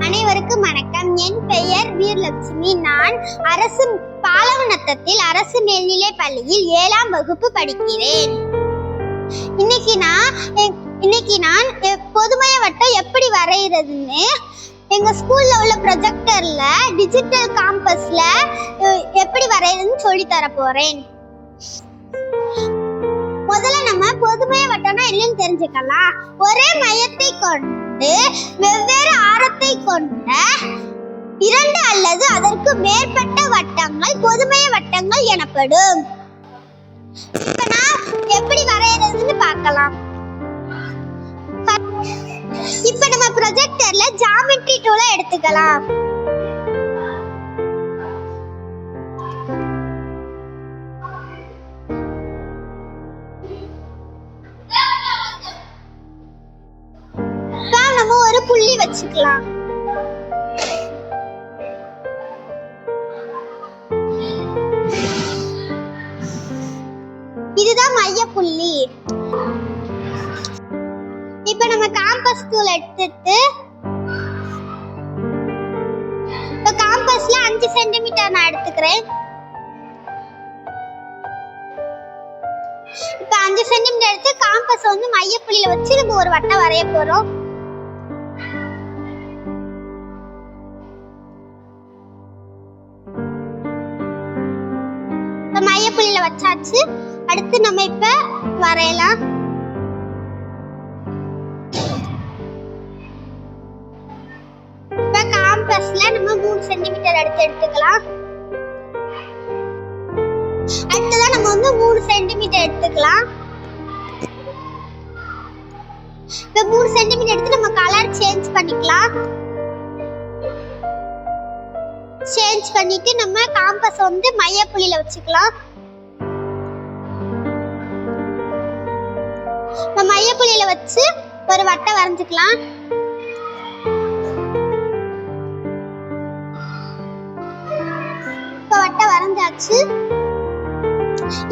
அனைவருக்கும் வணக்கம். என் பெயர் வீரலட்சுமி. நான் அரசு பாலவனத்தத்தில் அரசு மேல்நிலைப் பள்ளியில் 7ஆம் வகுப்பு படிக்கிறேன். இன்னைக்கு நான் பொதுமைய வட்டம் எப்படி வரைகிறதுன்னு எங்க ஸ்கூல்ல உள்ள ப்ரொஜெக்டர்ல டிஜிட்டல் காம்பஸ்ல எப்படி வரைகிறதுன்னு சொல்லி தர போறேன். முதல்ல நம்ம பொதுமைய வட்டம்னா என்னன்னு தெரிஞ்சுக்கலாம். ஒரே மையத்தை கொண்டு வெவ்வேறு ஆரத்தை கொண்ட 2 அல்லது அதற்கு மேற்பட்ட வட்டங்கள் பொதுமைய வட்டங்கள் எனப்படும். இப்ப நான் எப்படி வரையறதுன்னு பார்க்கலாம். இப்ப நம்ம ப்ரொஜெக்டர்ல ஜியோமெட்ரி டூலை எடுத்துக்கலாம். நம்ம ஒரு புள்ளி வச்சுக்கலாம். இதுதான் மைய புள்ளி. இப்ப நம்ம காம்பஸ் டூல் எடுத்துட்டு இப்ப காம்பஸ்ல 5 சென்டிமீட்டர் நான் எடுத்துக்கிறேன். இப்ப 5 சென்டிமீட்டர் எடுத்து காம்பஸ் வந்து மைய புள்ளியில வச்சு நம்ம ஒரு வட்டம் வரைய போறோம். மையப்புள்ளியில வச்சாச்சு. அடுத்து நம்ம இப்ப வரையலாம். இப்ப காம்பஸ்ல நம்ம 3 சென்டிமீட்டர் எடுத்துக்கலாம். அடுத்ததான் நம்ம வந்து 3 சென்டிமீட்டர் எடுத்துக்கலாம். இப்ப 3 சென்டிமீட்டர் எடுத்து நம்ம கலர் சேஞ்ச் பண்ணிக்கலாம். சேஞ்ச் பண்ணிட்டு நம்ம காம்பஸ் வந்து மைய புள்ளியில வச்சுக்கலாம். நம்ம மைய புள்ளியில வச்சு ஒரு வட்டம் வரைஞ்சுக்கலாம். இப்ப வட்டம் வரைஞ்சாச்சு.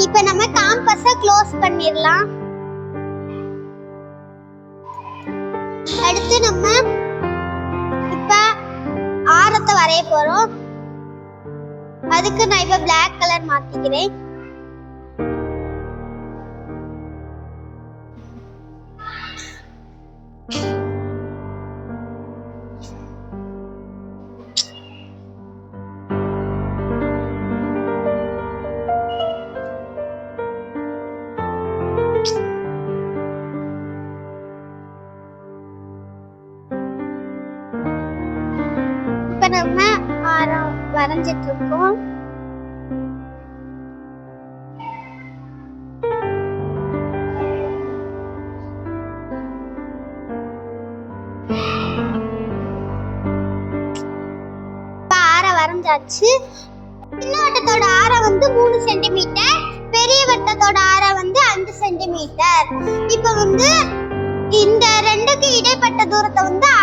இப்ப நம்ம காம்பஸை க்ளோஸ் பண்ணிடலாம். அடுத்து நம்ம இப்ப ஆரத்தை வரைய போறோம். அதுக்கு நான் இப்ப பிளாக் கலர் மாத்திக்கிறேன். இப்ப நம்ம ஆரம் வரைஞ்சிட்டு இருக்கோம். வரைஞ்சாச்சு. சின்ன வட்டத்தோட ஆரம் வந்து 3 சென்டிமீட்டர், பெரிய வட்டத்தோட ஆரம் வந்து 5 சென்டிமீட்டர். இப்ப வந்து இந்த 2க்கு இடைப்பட்ட தூரத்தை வந்து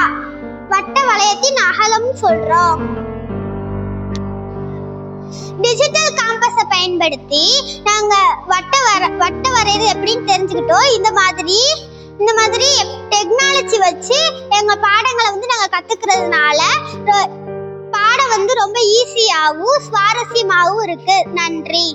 வட்ட வளையத்தின் அகலம் சொல்றோம். டிஜிட்டல் காம்பஸை பயன்படுத்தி நாங்க வட்ட வரையறது எப்படின்னு தெரிஞ்சுக்கிட்டோம். இந்த மாதிரி டெக்னாலஜி வச்சு எங்க பாடங்களை வந்து நாங்க கத்துக்கிறதுனால பாடம் வந்து ரொம்ப ஈஸியாகவும் சுவாரஸ்யமாகவும் இருக்கு. நன்றி.